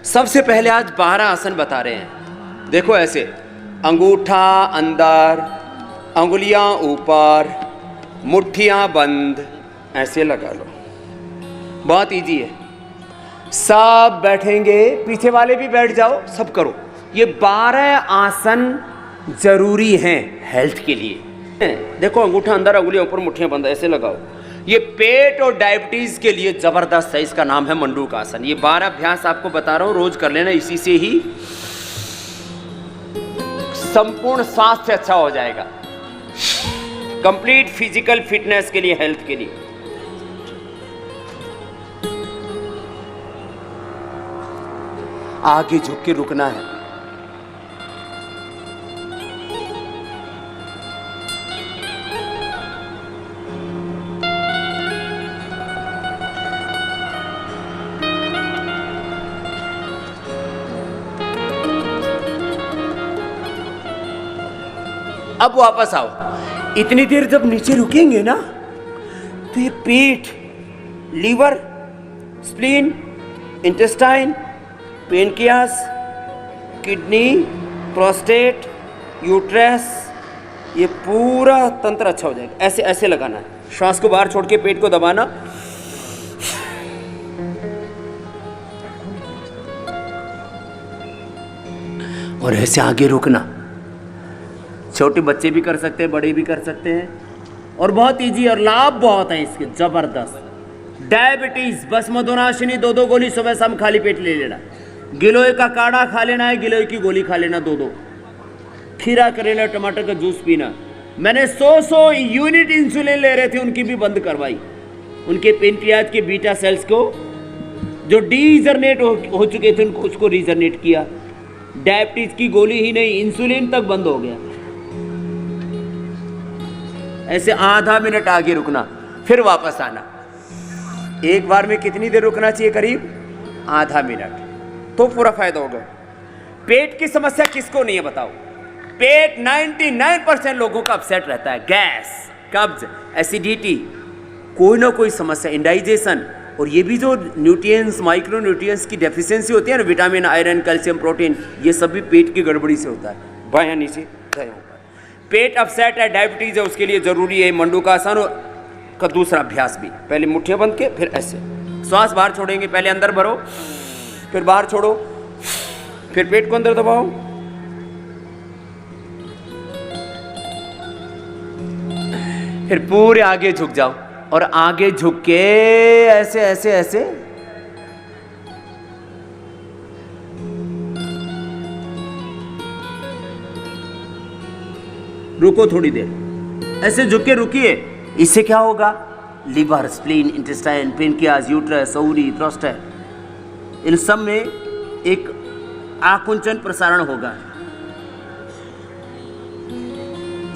सबसे पहले आज 12 आसन बता रहे हैं। देखो ऐसे, अंगूठा अंदर, अंगुलियां ऊपर, मुट्ठियां बंद, ऐसे लगा लो। बहुत इजी है। सब बैठेंगे, पीछे वाले भी बैठ जाओ, सब करो। ये 12 आसन जरूरी हैं हेल्थ के लिए। देखो, अंगूठा अंदर, अंगुलियां ऊपर, मुट्ठियां बंद, ऐसे लगाओ। ये पेट और डायबिटीज के लिए जबरदस्त है। इसका नाम है मंडूक आसन। ये 12 अभ्यास आपको बता रहा हूं, रोज कर लेना। इसी से ही संपूर्ण स्वास्थ्य अच्छा हो जाएगा। कंप्लीट फिजिकल फिटनेस के लिए, हेल्थ के लिए। आगे झुक के रुकना है। अब वापस आओ। इतनी देर जब नीचे रुकेंगे ना, तो ये पेट, liver, spleen, intestine, pancreas, kidney, prostate, uterus, ये पूरा तंत्र अच्छा हो जाएगा। ऐसे ऐसे लगाना है। श्वास को बाहर छोड़ के पेट को दबाना। और ऐसे आगे रुकना। छोटे बच्चे भी कर सकते हैं, बड़े भी कर सकते हैं, और बहुत इजी और लाभ बहुत है इसके, जबरदस्त। डायबिटीज बस मधुनाशिनी 2-2 गोली सुबह शाम खाली पेट ले लेना। गिलोय का काढ़ा खा लेना है, गिलोय की गोली खा लेना 2-2। खीरा, करेला, टमाटर का जूस पीना। मैंने 100 यूनिट इंसुलिन ले रहे थे, उनकी भी बंद करवाई। उनके पेनक्रियाज के बीटा सेल्स को जो डीजनरेट हो चुके थे, उनको उसको रीजनरेट किया। डायबिटीज की गोली ही नहीं, इंसुलिन तक बंद हो गया। ऐसे आधा मिनट आगे रुकना, फिर वापस आना। एक बार में कितनी देर रुकना चाहिए? करीब आधा मिनट, तो पूरा फायदा होगा। पेट की समस्या किसको नहीं है बताओ? पेट 99% लोगों का अपसेट रहता है। गैस, कब्ज, एसिडिटी, कोई ना कोई समस्या, इंडाइजेशन। और ये भी जो न्यूट्रिएंट्स, माइक्रो न्यूट्रिएंट्स की डेफिशिएंसी होती है ना, विटामिन, आयरन, कैल्शियम, प्रोटीन, ये सब भी पेट की गड़बड़ी से होता है। बायां नीचे, दायां ऊपर। पेट अपसेट है, डायबिटीज है, उसके लिए जरूरी है मंडूकासन का दूसरा अभ्यास भी। पहले मुट्ठियां बंद के, फिर ऐसे श्वास बाहर छोड़ेंगे। पहले अंदर भरो, फिर बाहर छोड़ो, फिर पेट को अंदर दबाओ। फिर पूरे आगे झुक जाओ, और आगे झुक के ऐसे ऐसे ऐसे रुको थोड़ी देर। ऐसे झुक के रुकिए। इससे क्या होगा? Liver, spleen, intestine, pancreas, uterus, ovary, prostate, इन सब में एक आकुंचन प्रसारण होगा।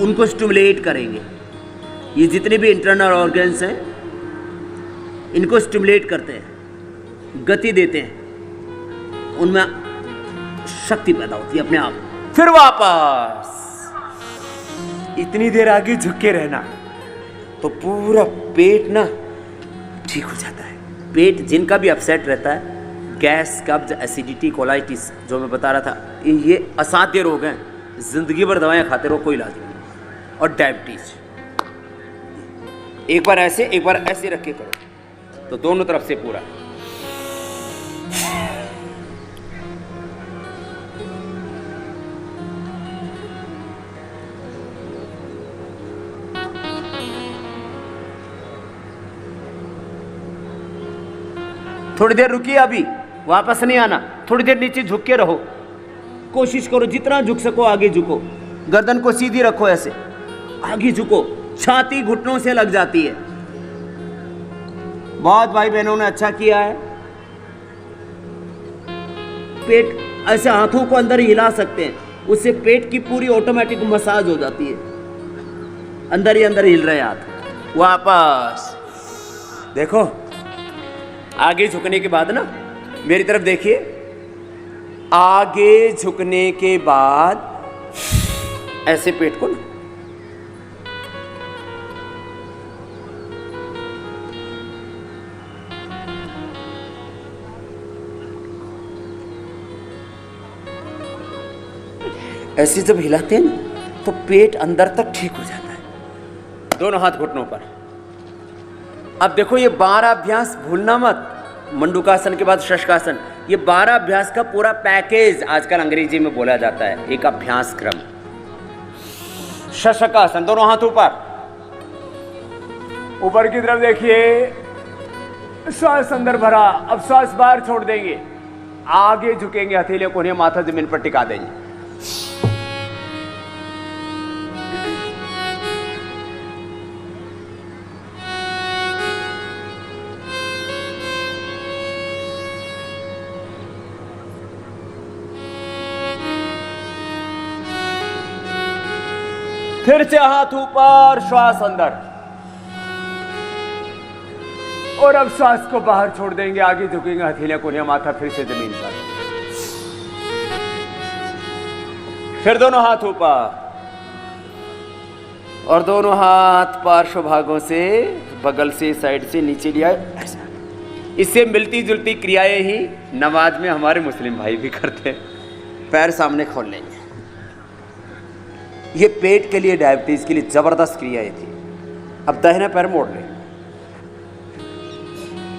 उनको स्टिमुलेट करेंगे। ये जितने भी इंटरनल ऑर्गन्स हैं, इनको स्टिमुलेट करते हैं, गति देते हैं, उनमें शक्ति पैदा होती है अपने आप। फिर वापस इतनी देर आगे झुक के रहना, तो पूरा पेट ना ठीक हो जाता है। पेट जिनका भी अपसेट रहता है, गैस, कब्ज, एसिडिटी, कोलाइटिस, जो मैं बता रहा था, ये असाध्य रोग हैं, जिंदगी भर दवाएं खाते रहो, कोई इलाज नहीं। और डायबिटीज, एक बार ऐसे, एक बार ऐसे रख के करो, तो दोनों तरफ से पूरा। थोड़ी देर रुकिए, अभी वापस नहीं आना। थोड़ी देर नीचे झुक के रहो, कोशिश करो जितना झुक सको आगे झुको। गर्दन को सीधी रखो, ऐसे आगे झुको। छाती घुटनों से लग जाती है। बहुत भाई बहनों ने अच्छा किया है। पेट ऐसे हाथों को अंदर हिला सकते हैं, उससे पेट की पूरी ऑटोमेटिक मसाज हो जाती है। अंदर ही अंदर हिल रहे हाथ। वापस देखो, आगे झुकने के बाद ना मेरी तरफ देखिए। आगे झुकने के बाद ऐसे पेट को ना ऐसे जब हिलाते हैं ना तो पेट अंदर तक ठीक हो जाता है। दोनों हाथ घुटनों पर। अब देखो ये 12 अभ्यास भूलना मत। मंडूकासन के बाद शशकासन, ये 12 अभ्यास का पूरा पैकेज आजकल अंग्रेजी में बोला जाता है, एक अभ्यास क्रम। शशकासन, दोनों हाथ ऊपर, ऊपर की तरफ देखिए, श्वास अंदर भरा, अब श्वास बाहर छोड़ देंगे, आगे झुकेंगे, हथेलियों कोहनियां माथा जमीन पर टिका देंगे। फिर से हाथ ऊपर, श्वास अंदर, और अब श्वास को बाहर छोड़ देंगे, आगे झुकेंगे, हथेलियां कोहनियां माथा फिर से जमीन पर। फिर दोनों हाथ ऊपर और दोनों हाथ पार्श्व भागों से, बगल से, साइड से नीचे लिया। ऐसा, इससे मिलती जुलती क्रियाएं ही नमाज में हमारे मुस्लिम भाई भी करते हैं। पैर सामने खोल लेंगे। ये पेट के लिए, डायबिटीज के लिए जबरदस्त क्रियाएं थी। अब दाहिना पैर मोड़ लें।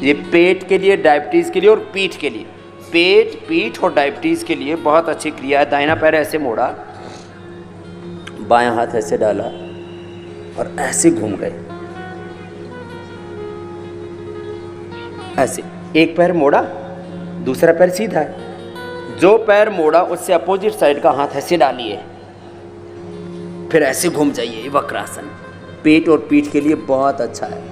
ये पेट के लिए, डायबिटीज के लिए और पीठ के लिए, पेट, पीठ और डायबिटीज के लिए बहुत अच्छी क्रिया है। दाहिना पैर ऐसे मोड़ा, बायां हाथ ऐसे डाला और ऐसे घूम गए, ऐसे। एक पैर मोड़ा, दूसरा पैर सीधा है। जो पैर मोड़ा उससे अपोजिट साइड का हाथ ऐसे डालिए, फिर ऐसे घूम जाइए। वक्रासन पेट और पीठ के लिए बहुत अच्छा है।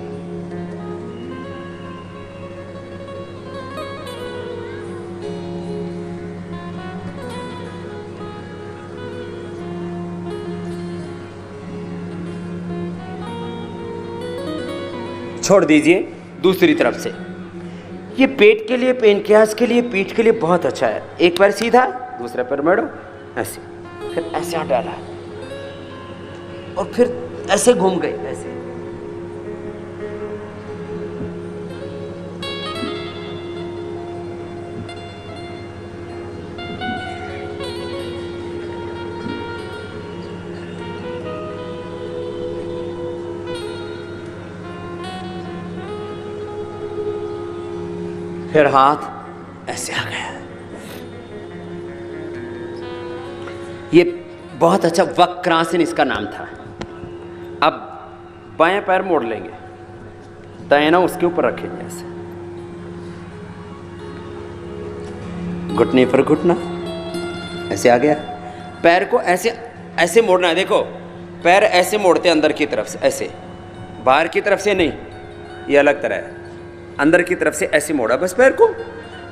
छोड़ दीजिए। दूसरी तरफ से, ये पेट के लिए, पेनक्रियास के लिए, पीठ के लिए बहुत अच्छा है। एक पैर सीधा, दूसरा पैर मोड़ो, ऐसे, फिर ऐसे हाथ डाला और फिर ऐसे घूम गए, ऐसे। फिर हाथ ऐसे आ गया। ये बहुत अच्छा वक्रासन इसका नाम था। अब बाएं पैर मोड़ लेंगे, दाहिना उसके ऊपर रखेंगे, ऐसे घुटने पर घुटना, ऐसे आ गया। पैर को ऐसे ऐसे मोड़ना है। देखो, पैर ऐसे मोड़ते अंदर की तरफ से, ऐसे, बाहर की तरफ से नहीं, ये अलग तरह है। अंदर की तरफ से ऐसे मोड़ा बस पैर को,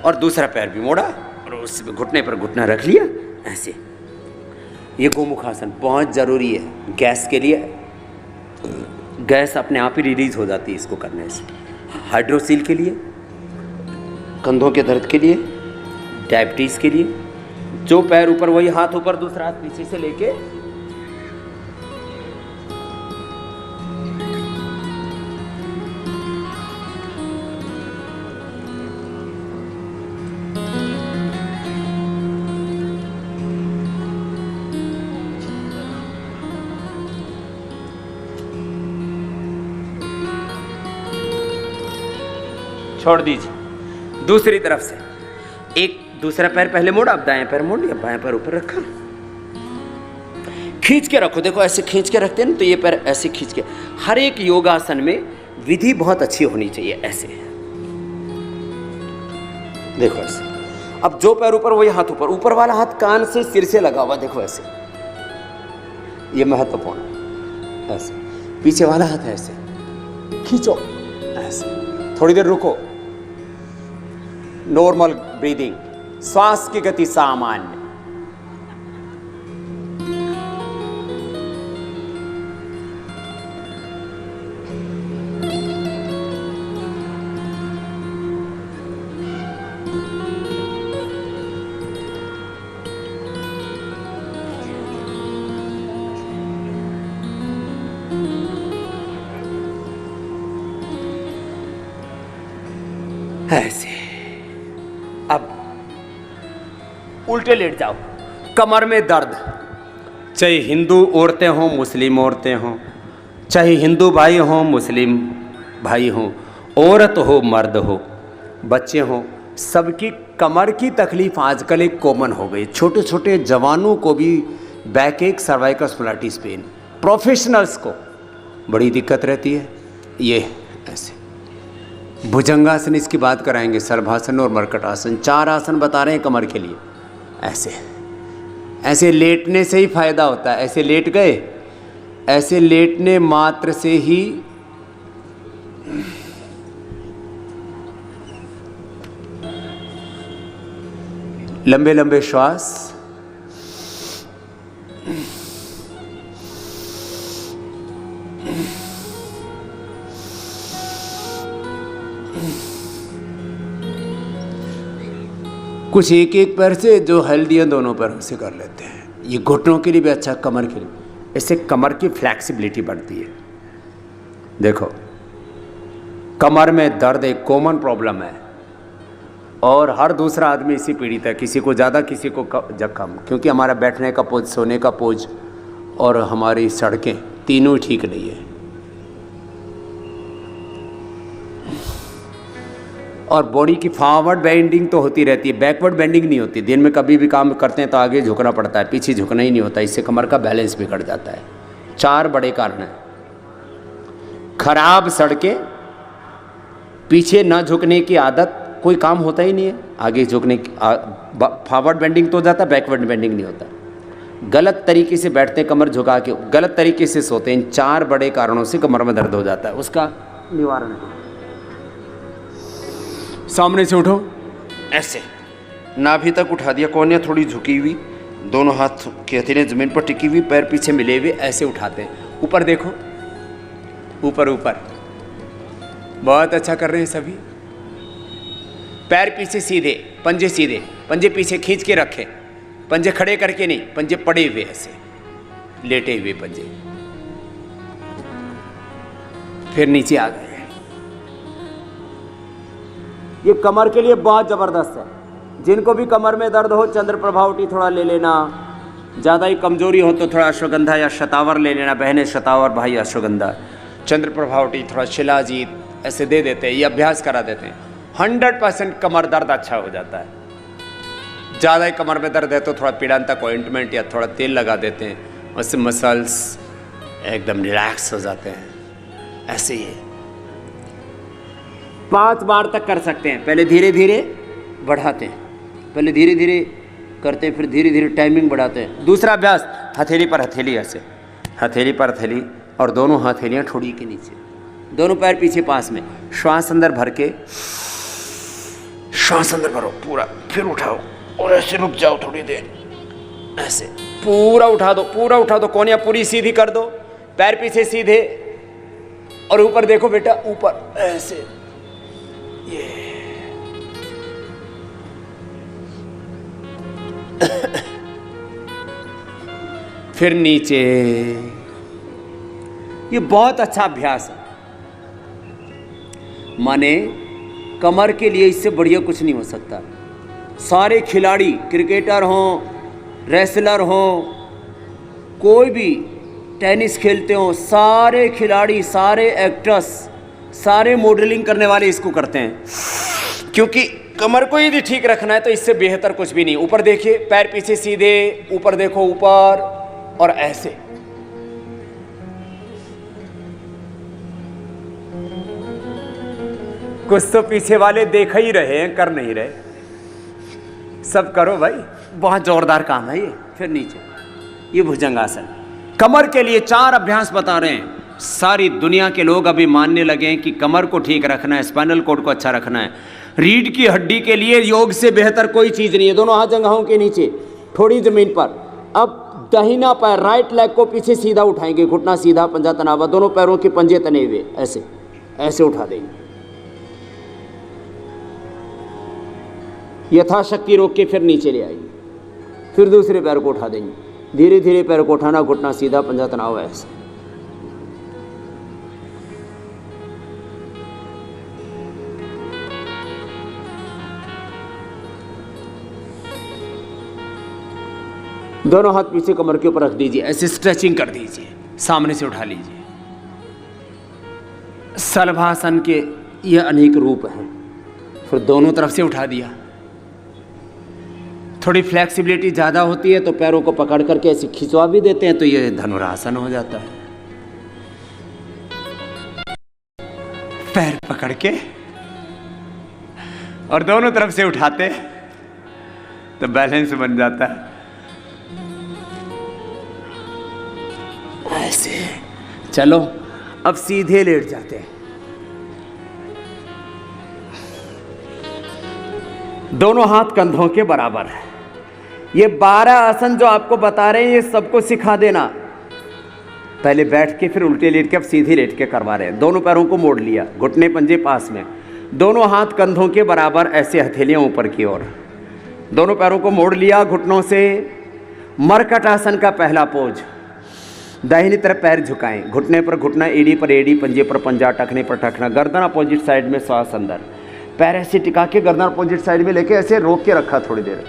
और दूसरा पैर भी मोड़ा और उस घुटने पर घुटना रख लिया, ऐसे। ये गोमुखासन बहुत ज़रूरी है गैस के लिए। गैस अपने आप ही रिलीज हो जाती है इसको करने से। हाइड्रोसील के लिए, कंधों के दर्द के लिए, डायबिटीज़ के लिए। जो पैर ऊपर वही हाथ ऊपर, दूसरा हाथ पीछे से लेके छोड़ दीजिए। दूसरी तरफ से, एक दूसरा पैर पहले मोड़ा, अब दाएं पैर मोड़ लिया, बाएं पैर ऊपर रखा, खींच के रखो। देखो ऐसे खींच के रखते हैं ना, तो ये पैर ऐसे खींच के। हर एक योगासन में विधि बहुत अच्छी होनी चाहिए, ऐसे। देखो ऐसे। अब जो पैर ऊपर वही हाथ ऊपर, ऊपर वाला हाथ कान से सिर से लगा हुआ, देखो ऐसे, ये महत्वपूर्ण। ऐसे पीछे वाला हाथ ऐसे खींचो, ऐसे। थोड़ी देर रुको, नॉर्मल ब्रीदिंग, श्वास की गति सामान्य। ऐसे। अब उल्टे लेट जाओ। कमर में दर्द, चाहे हिंदू औरतें हों, मुस्लिम औरतें हों, चाहे हिंदू भाई हों, मुस्लिम भाई हों, औरत हो, मर्द हो, बच्चे हों, सबकी कमर की तकलीफ आजकल एक कॉमन हो गई। छोटे छोटे जवानों को भी बैक एक, सर्वाइकल स्पॉन्डिलाइटिस पेन, प्रोफेशनल्स को बड़ी दिक्कत रहती है। ये ऐसे भुजंगासन, इसकी बात कराएंगे, सर्वासन और मर्कटासन, 4 आसन बता रहे हैं कमर के लिए। ऐसे ऐसे लेटने से ही फायदा होता है। ऐसे लेट गए, ऐसे लेटने मात्र से ही लंबे लंबे श्वास, कुछ एक एक पैर से, जो हेल्दी है दोनों पैरों से कर लेते हैं। ये घुटनों के लिए भी अच्छा, कमर के लिए। इससे कमर की फ्लैक्सिबिलिटी बढ़ती है। देखो, कमर में दर्द एक कॉमन प्रॉब्लम है और हर दूसरा आदमी इसी पीड़ित है, किसी को ज़्यादा, किसी को कम, क्योंकि हमारा बैठने का पोज, सोने का पोज और हमारी सड़कें तीनों ठीक नहीं है। और बॉडी की फॉरवर्ड बेंडिंग तो होती रहती है, बैकवर्ड बेंडिंग नहीं होती। दिन में कभी भी काम करते हैं तो आगे झुकना पड़ता है, पीछे झुकना ही नहीं होता। इससे कमर का बैलेंस बिगड़ जाता है। 4 बड़े कारण हैं। खराब सड़कें, पीछे ना झुकने की आदत, कोई काम होता ही नहीं है, आगे झुकने की फॉरवर्ड बेंडिंग तो हो जाता है, बैकवर्ड बेंडिंग नहीं होता। गलत तरीके से बैठते, कमर झुका के, गलत तरीके से सोते हैं। इन 4 बड़े कारणों से कमर में दर्द हो जाता है। उसका निवारण है, सामने से उठो, ऐसे नाभि तक उठा दिया, कोहनियाँ थोड़ी झुकी हुई, दोनों हाथ की हथेलियाँ जमीन पर टिकी हुई, पैर पीछे मिले हुए, ऐसे उठाते हैं। ऊपर देखो, ऊपर ऊपर, बहुत अच्छा कर रहे हैं सभी। पैर पीछे सीधे, पंजे सीधे, पंजे पीछे खींच के रखे, पंजे खड़े करके नहीं, पंजे पड़े हुए, ऐसे लेटे हुए पंजे। फिर नीचे आ गए। ये कमर के लिए बहुत ज़बरदस्त है। जिनको भी कमर में दर्द हो, चंद्र प्रभावटी थोड़ा ले लेना, ज़्यादा ही कमजोरी हो तो थोड़ा अश्वगंधा या शतावर ले लेना। बहने शतावर, भाई अश्वगंधा। चंद्र प्रभावटी, थोड़ा शिलाजीत ऐसे दे देते हैं, ये अभ्यास करा देते हैं। 100% कमर दर्द अच्छा हो जाता है। ज़्यादा ही कमर में दर्द है तो थोड़ा पीड़ांतक ऑइंटमेंट या थोड़ा तेल लगा देते हैं, उससे मसल्स एकदम रिलैक्स हो जाते हैं। ऐसे ही 5 बार तक कर सकते हैं। पहले धीरे धीरे बढ़ाते हैं, पहले धीरे धीरे करते हैं, फिर धीरे धीरे टाइमिंग बढ़ाते हैं। दूसरा अभ्यास, हथेली पर हथेली, ऐसे हथेली पर हथेली और दोनों हथेलियाँ ठोड़ी के नीचे, दोनों पैर पीछे पास में। श्वास अंदर भर के, श्वास अंदर भरो पूरा, फिर उठाओ और ऐसे रुक जाओ थोड़ी देर, ऐसे पूरा उठा दो, पूरा उठा दो, कोहनियाँ पूरी सीधी कर दो, पैर पीछे सीधे और ऊपर देखो बेटा, ऊपर ऐसे। ये फिर नीचे। ये बहुत अच्छा अभ्यास है। माने कमर के लिए इससे बढ़िया कुछ नहीं हो सकता। सारे खिलाड़ी, क्रिकेटर हों, रेसलर हों, कोई भी टेनिस खेलते हों, सारे खिलाड़ी, सारे एक्टर्स, सारे मॉडलिंग करने वाले इसको करते हैं, क्योंकि कमर को यदि ठीक रखना है तो इससे बेहतर कुछ भी नहीं। ऊपर देखिए, पैर पीछे सीधे, ऊपर देखो, ऊपर और ऐसे। कुछ तो पीछे वाले देख ही रहे हैं, कर नहीं रहे। सब करो भाई, बहुत जोरदार काम है ये। फिर नीचे, ये भुजंगासन। कमर के लिए 4 अभ्यास बता रहे हैं। सारी दुनिया के लोग अभी मानने लगे हैं कि कमर को ठीक रखना है, स्पाइनल कॉर्ड को अच्छा रखना है। रीढ़ की हड्डी के लिए योग से बेहतर कोई चीज़ नहीं है। दोनों हाथ जंघाओं के नीचे, थोड़ी जमीन पर। अब दाहिना पैर, राइट लेग को पीछे सीधा उठाएंगे, घुटना सीधा, पंजा तना हुआ, दोनों पैरों के पंजे तने हुए, ऐसे ऐसे उठा देंगे। यथाशक्ति रोक के फिर नीचे ले आएंगे, फिर दूसरे पैर को उठा देंगे। धीरे धीरे पैर को उठाना, घुटना सीधा, पंजा तना हुआ, ऐसे। दोनों हाथ पीछे कमर के ऊपर रख दीजिए, ऐसे स्ट्रेचिंग कर दीजिए, सामने से उठा लीजिए। शलभासन के ये अनेक रूप हैं। फिर दोनों तरफ से उठा दिया। थोड़ी फ्लेक्सिबिलिटी ज़्यादा होती है तो पैरों को पकड़ करके ऐसे खिंचवा भी देते हैं तो ये धनुरासन हो जाता है। पैर पकड़ के और दोनों तरफ से उठाते तो बैलेंस बन जाता है। ऐसे चलो, अब सीधे लेट जाते हैं। दोनों हाथ कंधों के बराबर है। ये 12 आसन जो आपको बता रहे हैं ये सबको सिखा देना। पहले बैठ के फिर उल्टे लेट के अब सीधे लेट के करवा रहे हैं। दोनों पैरों को मोड़ लिया, घुटने पंजे पास में, दोनों हाथ कंधों के बराबर, ऐसे हथेलियां ऊपर की ओर। दोनों पैरों को मोड़ लिया घुटनों से। मरकट आसन का पहला पोज। दाहिनी तरफ पैर झुकाएं, घुटने पर घुटना, एड़ी पर एड़ी, पंजे पर पंजा, टखने पर टखना, गर्दन अपोजिट साइड में, श्वास अंदर। पैर ऐसे टिका के गर्दन अपोजिट साइड में लेके ऐसे रोक के रखा थोड़ी देर।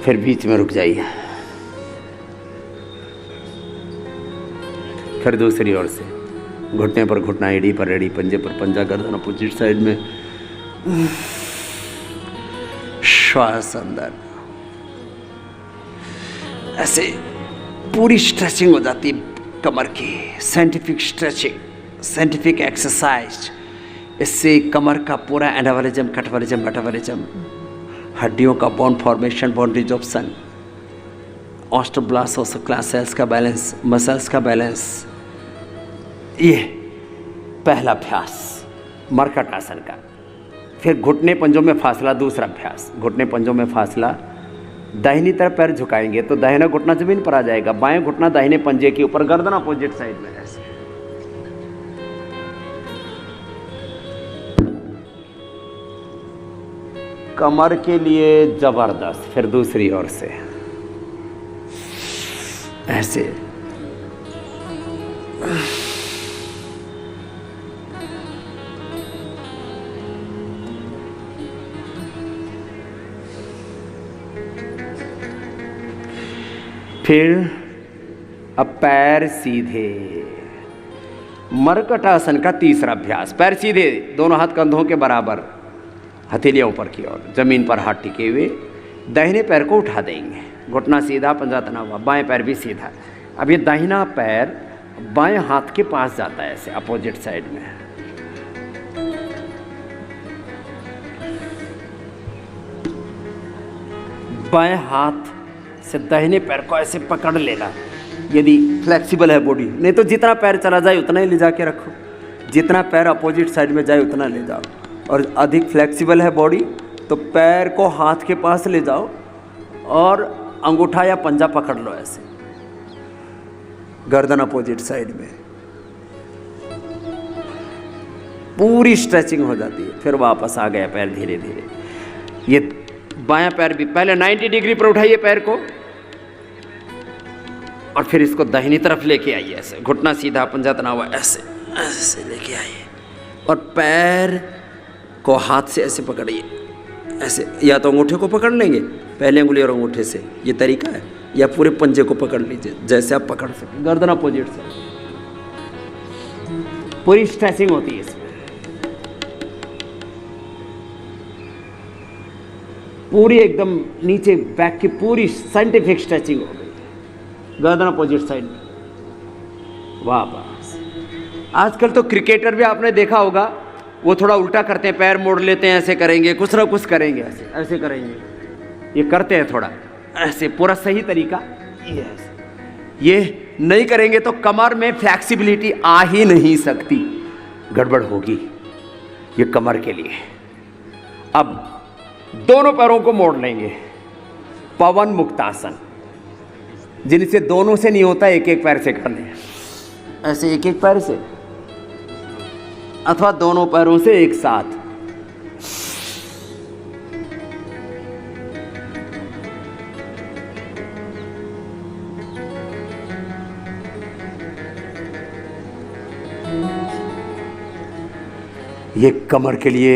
फिर बीच में रुक जाइए। फिर दूसरी ओर से, घुटने पर घुटना, एड़ी पर एड़ी, पंजे पर पंजा, गर्दन अपोजिट साइड में, श्वास अंदर। ऐसे पूरी स्ट्रेचिंग हो जाती है कमर की। Scientific stretching, scientific exercise. इससे कमर का पूरा एनावलिज्म, कटवलिज्म, मेटाबॉलिज्म, हड्डियों का bone formation, bone resorption, osteoblast cells का बैलेंस, मसल्स का बैलेंस। ये पहला अभ्यास मरकट आसन का। फिर घुटने पंजों में फासला, दूसरा अभ्यास। घुटने पंजों में फासला, दाहिनी तरफ पैर झुकाएंगे तो दाहिना घुटना जमीन पर आ जाएगा, बाएं घुटना दाहिने पंजे के ऊपर, गर्दन अपोजिट साइड में। ऐसे कमर के लिए जबरदस्त। फिर दूसरी ओर से ऐसे। फिर अब पैर सीधे। मरकट आसन का तीसरा अभ्यास। पैर सीधे, दोनों हाथ कंधों के बराबर, हथेलियां ऊपर की ओर, जमीन पर हाथ टिके हुए। दाहिने पैर को उठा देंगे, घुटना सीधा, पंजा तना हुआ, बाएं पैर भी सीधा। अब ये दाहिना पैर बाएं हाथ के पास जाता है, ऐसे अपोजिट साइड में। बाएं हाथ से दाहिने पैर को ऐसे पकड़ लेना, यदि फ्लेक्सिबल है बॉडी। नहीं तो जितना पैर चला जाए उतना ही ले जाके रखो, जितना पैर अपोजिट साइड में जाए उतना ले जाओ। और अधिक फ्लेक्सिबल है बॉडी तो पैर को हाथ के पास ले जाओ और अंगूठा या पंजा पकड़ लो, ऐसे गर्दन अपोजिट साइड में। पूरी स्ट्रेचिंग हो जाती है। फिर वापस आ गया पैर धीरे धीरे। ये बायां पैर भी पहले 90 डिग्री पर उठाइए पैर को और फिर इसको दाहिनी तरफ लेके आइए, ऐसे घुटना सीधा, पंजा तना हुआ, ऐसे ऐसे लेके आइए। और पैर को हाथ से ऐसे पकड़िए, ऐसे। या तो अंगूठे को पकड़ लेंगे, पहले अंगुली और अंगूठे से, ये तरीका है, या पूरे पंजे को पकड़ लीजिए, जैसे आप पकड़ सकें। गर्दन अपोजिट से, पूरी स्ट्रेचिंग होती है इसमें। पूरी एकदम नीचे बैक की पूरी साइंटिफिक स्ट्रेचिंग हो गई, गर्दन अपोजिट साइड में। वापस। आजकल तो क्रिकेटर भी आपने देखा होगा, वो थोड़ा उल्टा करते हैं, पैर मोड़ लेते हैं, ऐसे करेंगे, कुछ ना कुछ करेंगे, ऐसे ऐसे करेंगे। ये करते हैं थोड़ा ऐसे, पूरा सही तरीका ये है। ये नहीं करेंगे तो कमर में फ्लेक्सिबिलिटी आ ही नहीं सकती, गड़बड़ होगी ये कमर के लिए। अब दोनों पैरों को मोड़ लेंगे, पवन मुक्तासन, जिनसे दोनों से नहीं होता, एक एक पैर से कर लें, ऐसे एक एक पैर से। अथवा दोनों पैरों से एक साथ। ये कमर के लिए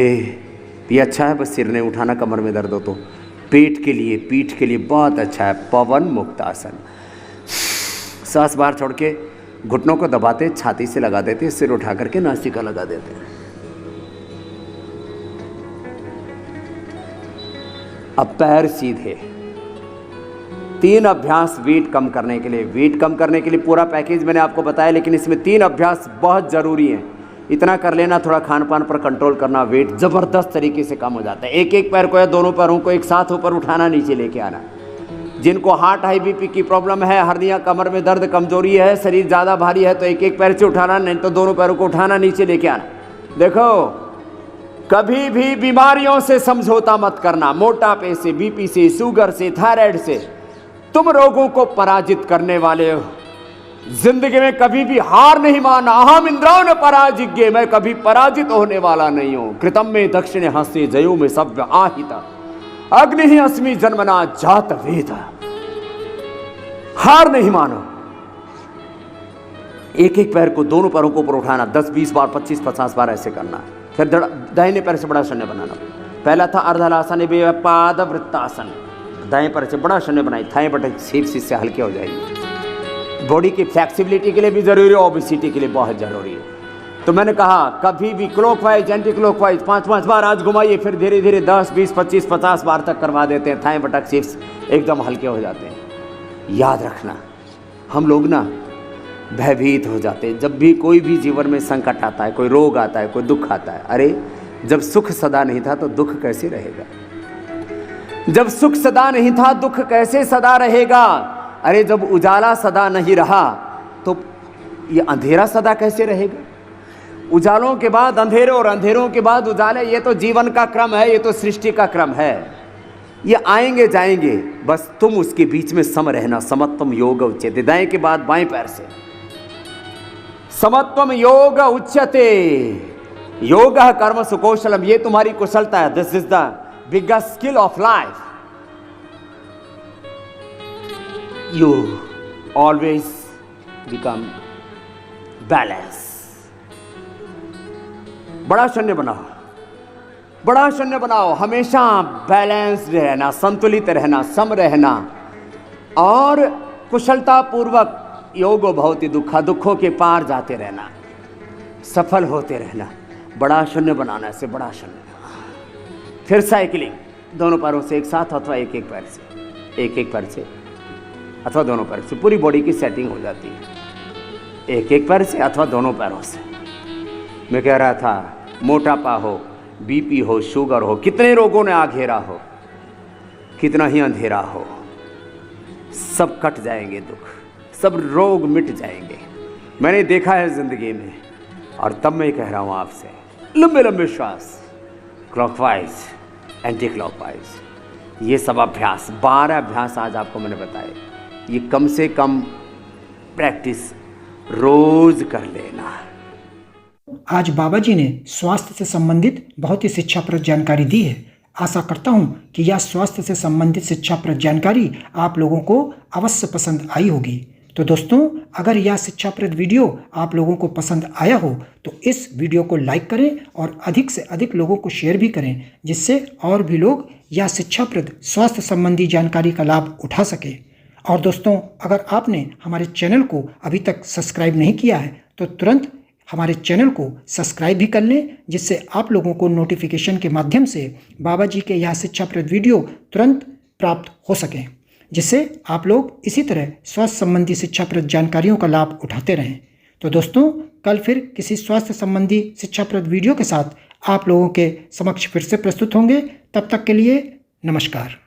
ये अच्छा है, बस सिर नहीं उठाना कमर में दर्द हो तो। पेट के लिए, पीठ के लिए बहुत अच्छा है पवन मुक्त आसन। सांस बाहर छोड़ के घुटनों को दबाते, छाती से लगा देते, सिर उठा करके नासिका लगा देते। अब पैर सीधे। 3 अभ्यास वेट कम करने के लिए। वेट कम करने के लिए पूरा पैकेज मैंने आपको बताया, लेकिन इसमें 3 अभ्यास बहुत ज़रूरी हैं। इतना कर लेना, थोड़ा खान पान पर कंट्रोल करना, वेट ज़बरदस्त तरीके से कम हो जाता है। एक पैर को या दोनों पैरों को एक साथ ऊपर उठाना, नीचे लेके आना। जिनको हार्ट हाई बीपी की प्रॉब्लम है, हर्निया, कमर में दर्द, कमजोरी है, शरीर ज़्यादा भारी है, तो एक पैर से उठाना, नहीं तो दोनों पैरों को उठाना, नीचे लेके आना। देखो, कभी भी बीमारियों से समझौता मत करना। मोटापे से, बीपी से, शुगर से, थायराइड से, तुम रोगों को पराजित करने वाले हो। जिंदगी में कभी भी हार नहीं माना। अहम इंद्राव न पराजिज्ञे, मैं कभी पराजित होने वाला नहीं हूं। कृतम में दक्षिण हस्ते जयो में सव्य आहिता, अग्नि ही अस्मि जन्मना जात वेद। हार नहीं मानो। एक पैर को, दोनों पैरों को ऊपर उठाना, 10-20 बार, 25-50 बार ऐसे करना। फिर दाहिने पैर से बड़ा शून्य बनाना। पहला था अर्धहलासन पाद वृत्तासन। दाएं पैर से बड़ा शून्य बनाई, थाई बटन शीर्ष से हल्के हो जाएंगे। बॉडी की फ्लेक्सिबिलिटी के लिए भी जरूरी है, ओबेसिटी के लिए बहुत जरूरी है। तो मैंने कहा कभी भी क्लॉकवाइज, एंटी क्लॉकवाइज 5-5 बार आज घुमाइए, फिर धीरे धीरे 10, 20, 25, 50 बार तक करवा देते हैं। थाई बटक शीर्ष एकदम हल्के हो जाते हैं। याद रखना, हम लोग ना भयभीत हो जाते हैं जब भी कोई भी जीवन में संकट आता है, कोई रोग आता है, कोई दुख आता है। अरे जब सुख सदा नहीं था तो दुख कैसे रहेगा? जब सुख सदा नहीं था, दुख कैसे सदा रहेगा? अरे जब उजाला सदा नहीं रहा तो ये अंधेरा सदा कैसे रहेगा? उजालों के बाद अंधेरे और अंधेरों के बाद उजाले, ये तो जीवन का क्रम है, ये तो सृष्टि का क्रम है। ये आएंगे जाएंगे, बस तुम उसके बीच में सम रहना। समत्वम योग उच्यते, दाएं के बाद बाएं पैर से समत्वम योग उच्यते। योग कर्म सुकौशलम, ये तुम्हारी कुशलता है। This is the biggest skill of life. You always become balance। बड़ा शून्य बनाओ, बड़ा शून्य बनाओ। हमेशा बैलेंस रहना, संतुलित रहना, सम रहना और कुशलता पूर्वक योगो भवति दुखा, दुखों के पार जाते रहना, सफल होते रहना। बड़ा शून्य बनाना से बड़ा शून्य। फिर साइकिलिंग, दोनों पैरों से एक साथ अथवा एक पैर से, एक पैर से अथवा दोनों पैर से, पूरी बॉडी की सेटिंग हो जाती है। एक पैर से अथवा दोनों पैरों से। मैं कह रहा था, मोटापा हो, बीपी हो, शुगर हो, कितने रोगों ने घेरा हो, कितना ही अंधेरा हो, सब कट जाएंगे, दुख, सब रोग मिट जाएंगे। मैंने देखा है जिंदगी में, और तब मैं कह रहा हूँ आपसे, लंबे लंबे श्वास, क्लॉकवाइज, एंटी क्लॉकवाइज, ये सब अभ्यास, 12 अभ्यास आज आपको मैंने बताए। ये कम से कम प्रैक्टिस रोज कर लेना। आज बाबा जी ने स्वास्थ्य से संबंधित बहुत ही शिक्षाप्रद जानकारी दी है। आशा करता हूं कि यह स्वास्थ्य से संबंधित शिक्षाप्रद जानकारी आप लोगों को अवश्य पसंद आई होगी। तो दोस्तों, अगर यह शिक्षाप्रद वीडियो आप लोगों को पसंद आया हो तो इस वीडियो को लाइक करें और अधिक से अधिक लोगों को शेयर भी करें, जिससे और भी लोग यह शिक्षाप्रद स्वास्थ्य संबंधी जानकारी का लाभ उठा सके। और दोस्तों, अगर आपने हमारे चैनल को अभी तक सब्सक्राइब नहीं किया है तो तुरंत हमारे चैनल को सब्सक्राइब भी कर लें, जिससे आप लोगों को नोटिफिकेशन के माध्यम से बाबा जी के यह शिक्षाप्रद वीडियो तुरंत प्राप्त हो सकें, जिससे आप लोग इसी तरह स्वास्थ्य संबंधी शिक्षाप्रद जानकारियों का लाभ उठाते रहें। तो दोस्तों, कल फिर किसी स्वास्थ्य संबंधी शिक्षाप्रद वीडियो के साथ आप लोगों के समक्ष फिर से प्रस्तुत होंगे। तब तक के लिए नमस्कार।